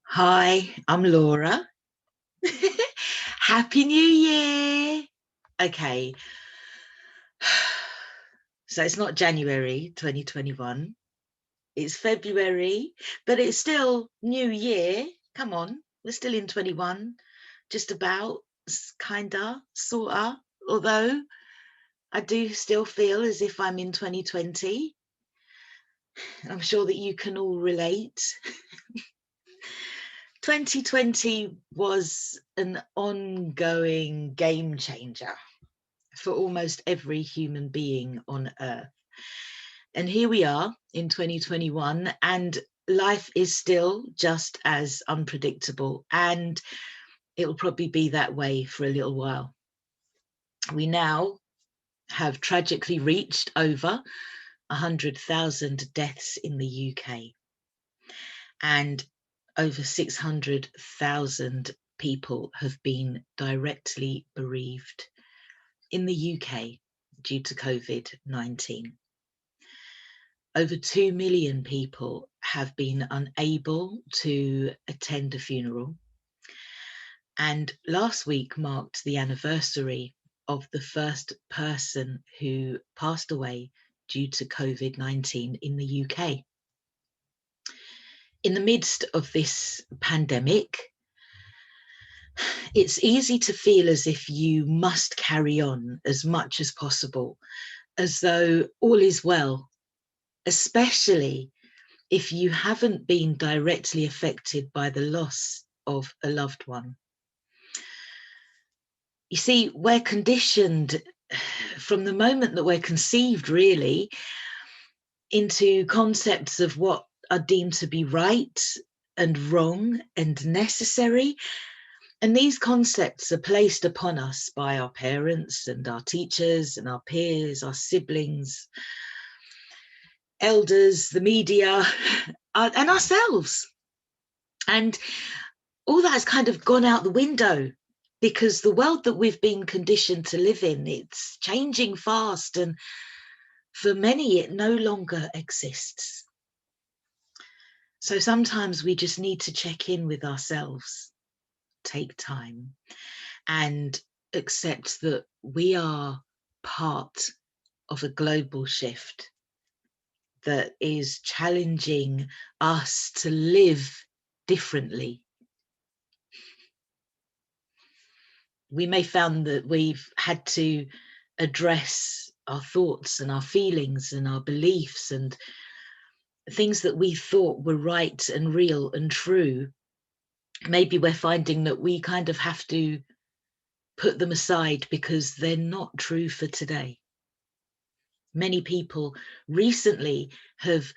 Hi, I'm Laura. Happy New Year. Okay. So it's not January 2021. It's February, but it's still New Year. Come on. We're still in 21. Just about, kinda, sorta. Although I do still feel as if I'm in 2020. I'm sure that you can all relate. 2020 was an ongoing game changer for almost every human being on earth. And here we are in 2021, and life is still just as unpredictable, and it'll probably be that way for a little while. We now have tragically reached over 100,000 deaths in the UK, and over 600,000 people have been directly bereaved in the UK due to COVID-19. Over 2 million people have been unable to attend a funeral. And last week marked the anniversary of the first person who passed away due to COVID-19 in the UK. In the midst of this pandemic, it's easy to feel as if you must carry on as much as possible, as though all is well, especially if you haven't been directly affected by the loss of a loved one. You see, we're conditioned from the moment that we're conceived, really, into concepts of what are deemed to be right and wrong and necessary. And these concepts are placed upon us by our parents and our teachers and our peers, our siblings, elders, the media, and ourselves. And all that has kind of gone out the window because the world that we've been conditioned to live in, it's changing fast, and for many it no longer exists. So sometimes we just need to check in with ourselves, take time, and accept that we are part of a global shift that is challenging us to live differently. We may found that we've had to address our thoughts and our feelings and our beliefs and things that we thought were right and real and true. Maybe we're finding that we kind of have to put them aside because they're not true for today. Many people recently have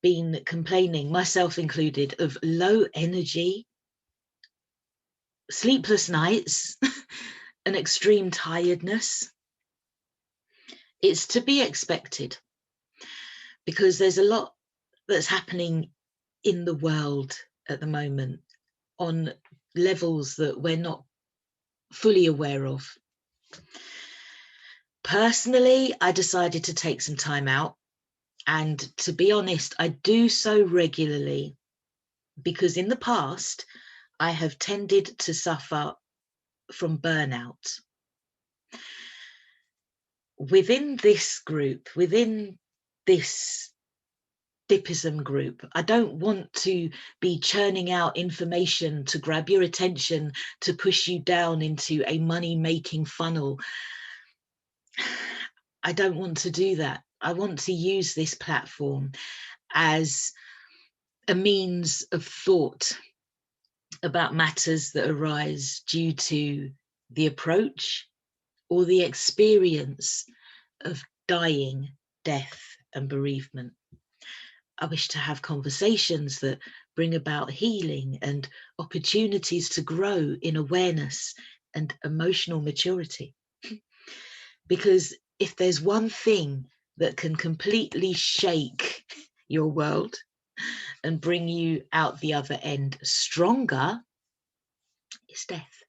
been complaining, myself included, of low energy, sleepless nights, and extreme tiredness. It's to be expected because there's a lot that's happening in the world at the moment on levels that we're not fully aware of. Personally, I decided to take some time out, and to be honest, I do so regularly because in the past I have tended to suffer from burnout. Within this group, within this Dippism group, I don't want to be churning out information to grab your attention, to push you down into a money-making funnel. I don't want to do that. I want to use this platform as a means of thought about matters that arise due to the approach or the experience of dying, death, and bereavement. I wish to have conversations that bring about healing and opportunities to grow in awareness and emotional maturity. Because if there's one thing that can completely shake your world and bring you out the other end stronger, it's death.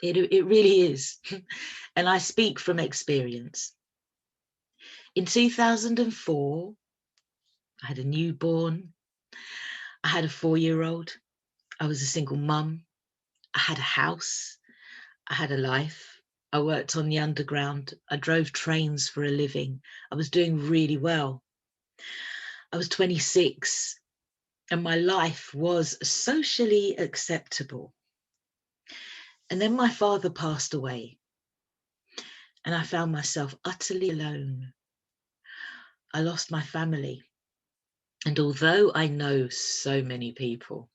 It really is. And I speak from experience. In 2004, I had a newborn. I had a 4-year-old. I was a single mum. I had a house. I had a life. I worked on the underground. I drove trains for a living. I was doing really well. I was 26 and my life was socially acceptable. And then my father passed away and I found myself utterly alone. I lost my family. And although I know so many people,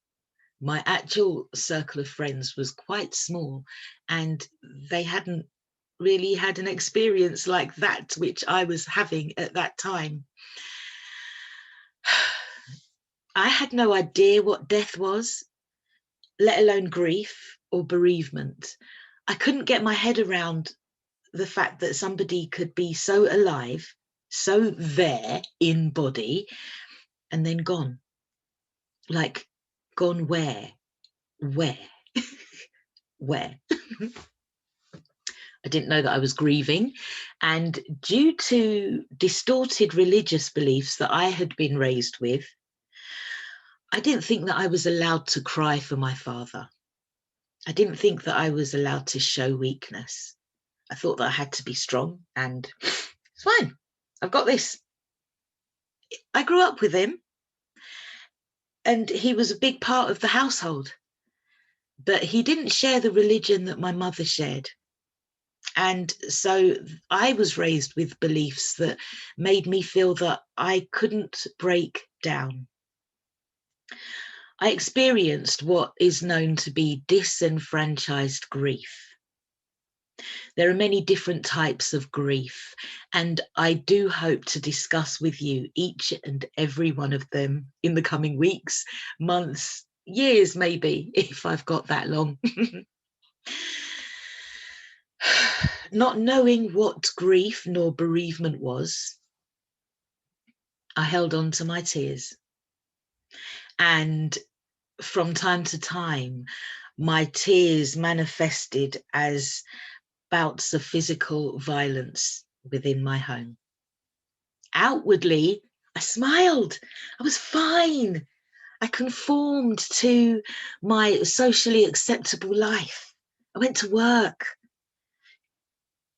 my actual circle of friends was quite small and they hadn't really had an experience like that which I was having at that time. I had no idea what death was, let alone grief or bereavement. I couldn't get my head around the fact that somebody could be so alive, so there in body, and then gone. Like, gone where? Where? Where? I didn't know that I was grieving. And due to distorted religious beliefs that I had been raised with, I didn't think that I was allowed to cry for my father. I didn't think that I was allowed to show weakness. I thought that I had to be strong and it's fine. I've got this. I grew up with him and he was a big part of the household, but he didn't share the religion that my mother shared. And so I was raised with beliefs that made me feel that I couldn't break down. I experienced what is known to be disenfranchised grief. There are many different types of grief, and I do hope to discuss with you each and every one of them in the coming weeks, months, years, maybe, if I've got that long. Not knowing what grief nor bereavement was, I held on to my tears. And from time to time, my tears manifested as bouts of physical violence within my home. Outwardly, I smiled. I was fine. I conformed to my socially acceptable life. I went to work.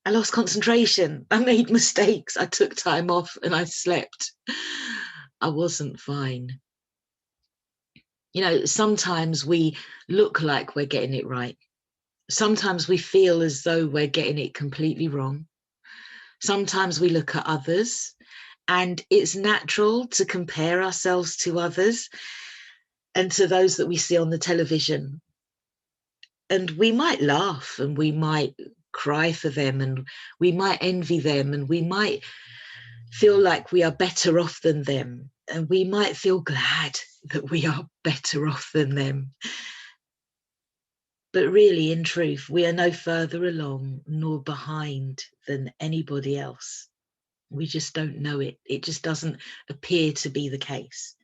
I lost concentration. I made mistakes. I took time off and I slept. I wasn't fine. You know, sometimes we look like we're getting it right. Sometimes we feel as though we're getting it completely wrong. Sometimes we look at others and it's natural to compare ourselves to others and to those that we see on the television. And we might laugh and we might cry for them and we might envy them and we might feel like we are better off than them. And we might feel glad that we are better off than them. But really, in truth, we are no further along nor behind than anybody else. We just don't know it. It just doesn't appear to be the case.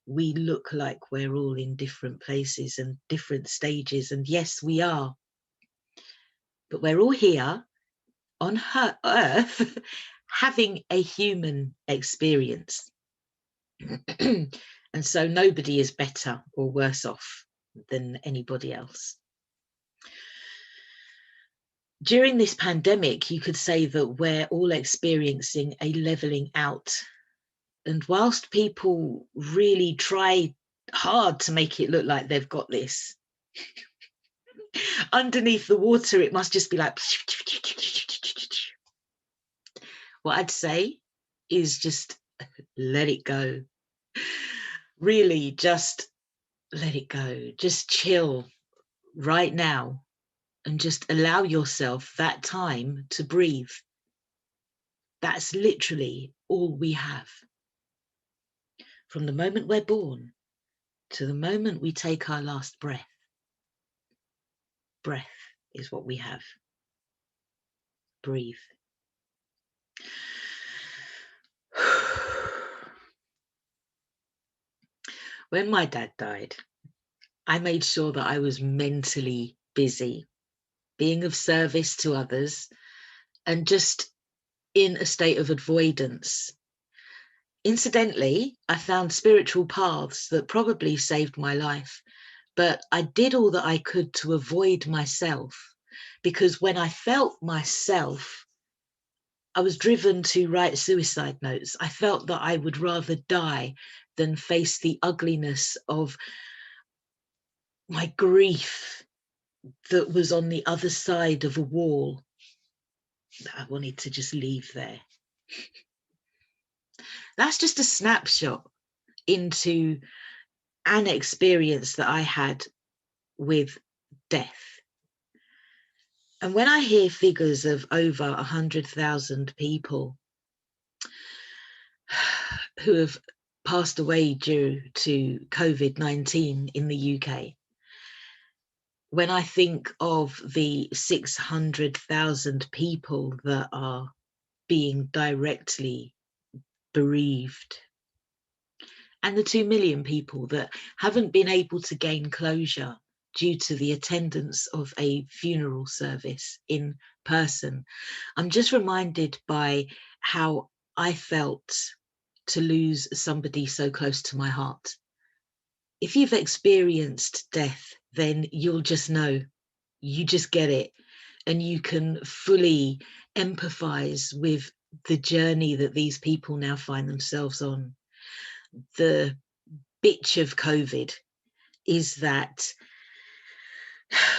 We look like we're all in different places and different stages. And yes, we are. But we're all here on Earth having a human experience. And so nobody is better or worse off than anybody else. During this pandemic, you could say that we're all experiencing a leveling out. And whilst people really try hard to make it look like they've got this, underneath the water, it must just be like, what I'd say is just let it go. Really, just let it go. Just chill right now and just allow yourself that time to breathe. That's literally all we have. From the moment we're born to the moment we take our last breath, breath is what we have. Breathe. When my dad died, I made sure that I was mentally busy, being of service to others, and just in a state of avoidance. Incidentally, I found spiritual paths that probably saved my life, but I did all that I could to avoid myself, because when I felt myself, I was driven to write suicide notes. I felt that I would rather die than face the ugliness of my grief that was on the other side of a wall that I wanted to just leave there. That's just a snapshot into an experience that I had with death. And when I hear figures of over 100,000 people who have passed away due to COVID-19 in the UK, when I think of the 600,000 people that are being directly bereaved, and the 2 million people that haven't been able to gain closure due to the attendance of a funeral service in person, I'm just reminded by how I felt to lose somebody so close to my heart. If you've experienced death, then you'll just know, you just get it, and you can fully empathize with the journey that these people now find themselves on. The bitch of COVID is that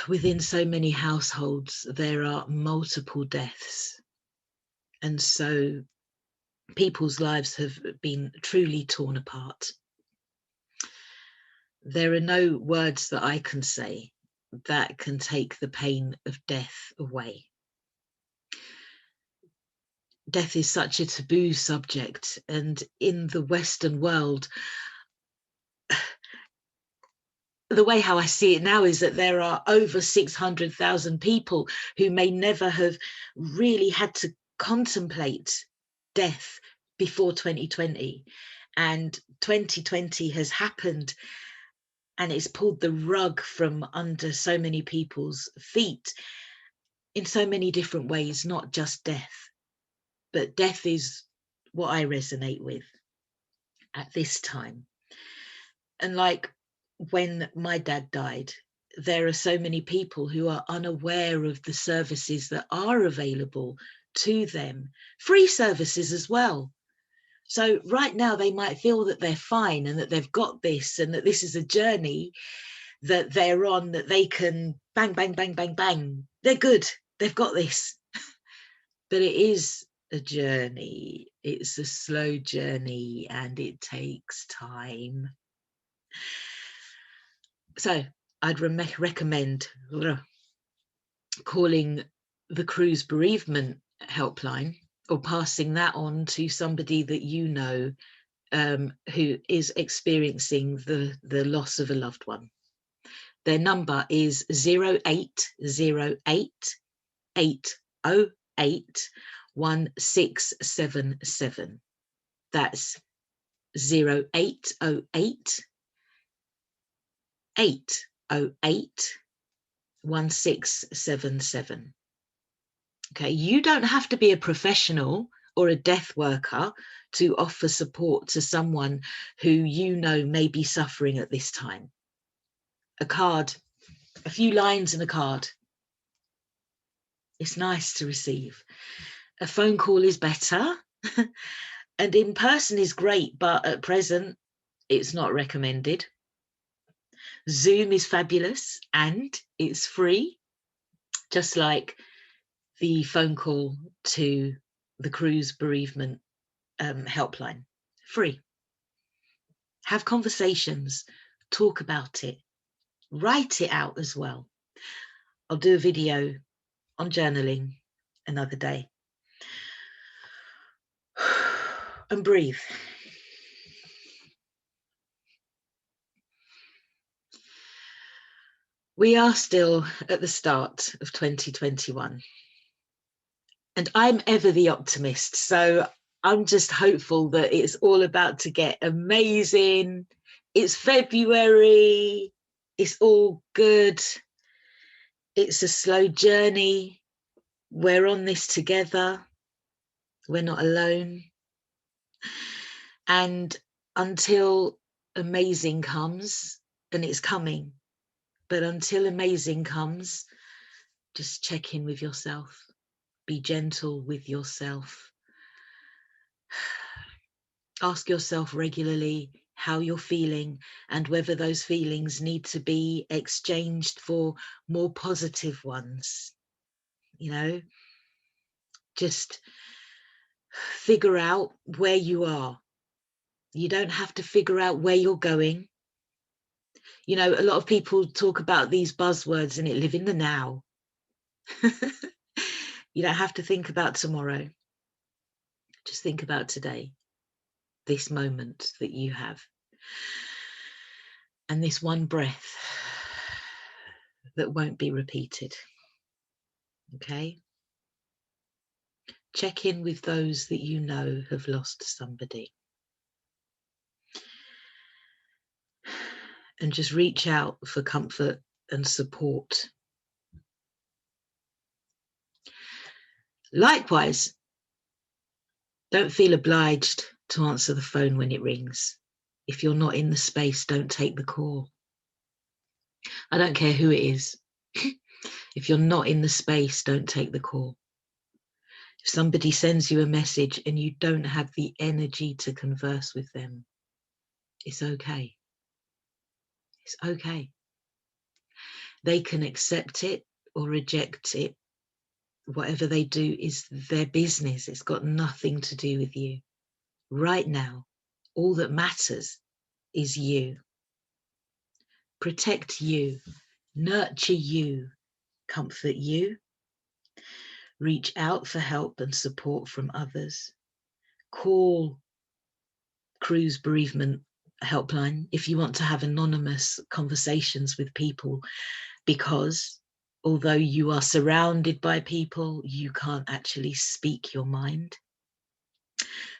within so many households, there are multiple deaths. And so people's lives have been truly torn apart. There are no words that I can say that can take the pain of death away. Death is such a taboo subject, and in the Western world, the way how I see it now is that there are over 600,000 people who may never have really had to contemplate death before 2020. And 2020 has happened, and it's pulled the rug from under so many people's feet in so many different ways, not just death. But death is what I resonate with at this time. And like when my dad died, there are so many people who are unaware of the services that are available to them, free services as well. So right now they might feel that they're fine and that they've got this and that this is a journey that they're on, that they can bang, bang, bang, bang, bang. They're good. They've got this. But it is a journey. It's a slow journey and it takes time. So I'd recommend calling the cruise bereavement helpline or passing that on to somebody that you know who is experiencing the loss of a loved one. Their number is 0808 808 1677. That's 0808 808 1677. Okay, you don't have to be a professional or a death worker to offer support to someone who you know may be suffering at this time. A card, a few lines in a card. It's nice to receive. A phone call is better, and in person is great, but at present, it's not recommended. Zoom is fabulous and it's free, just like the phone call to the cruise bereavement helpline. Free. Have conversations, talk about it, write it out as well. I'll do a video on journaling another day. And breathe. We are still at the start of 2021. And I'm ever the optimist. So I'm just hopeful that it's all about to get amazing. It's February. It's all good. It's a slow journey. We're on this together. We're not alone. And until amazing comes, and it's coming, but until amazing comes, just check in with yourself. Be gentle with yourself. Ask yourself regularly how you're feeling and whether those feelings need to be exchanged for more positive ones. You know, just figure out where you are. You don't have to figure out where you're going. You know, a lot of people talk about these buzzwords and it live in the now. You don't have to think about tomorrow. Just think about today, this moment that you have, and this one breath that won't be repeated. Okay? Check in with those that you know have lost somebody. And just reach out for comfort and support. Likewise, don't feel obliged to answer the phone when it rings. If you're not in the space, don't take the call. I don't care who it is. If you're not in the space, don't take the call. If somebody sends you a message and you don't have the energy to converse with them, it's okay. It's okay. They can accept it or reject it. Whatever they do is their business. It's got nothing to do with you. Right now, all that matters is you. Protect you, nurture you, comfort you. Reach out for help and support from others. Call Cruise Bereavement Helpline if you want to have anonymous conversations with people, because although you are surrounded by people, you can't actually speak your mind.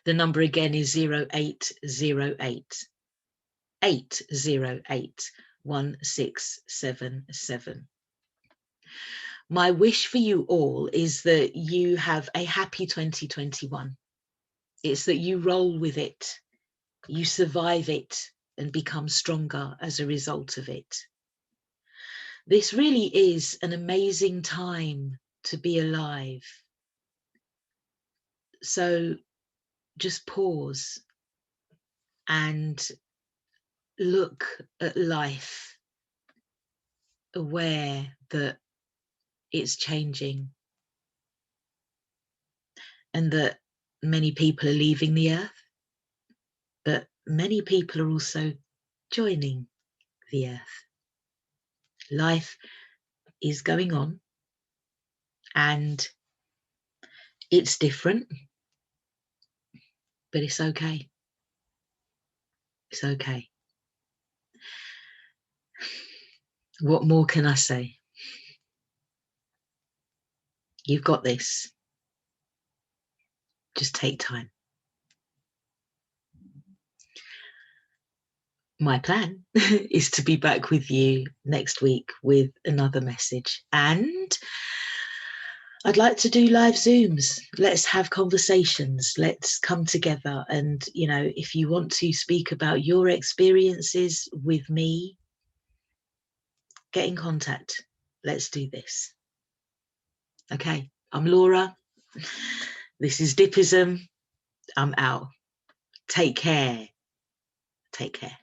The number again is 0808 808 1677. My wish for you all is that you have a happy 2021. It's that you roll with it, you survive it, and become stronger as a result of it. This really is an amazing time to be alive. So just pause and look at life, aware that it's changing and that many people are leaving the earth, but many people are also joining the earth. Life is going on and it's different, but it's okay. It's okay. What more can I say? You've got this. Just take time. My plan is to be back with you next week with another message. And I'd like to do live Zooms. Let's have conversations. Let's come together. And, you know, if you want to speak about your experiences with me, get in contact. Let's do this. Okay, I'm Laura. This is Dippism. I'm out. Take care. Take care.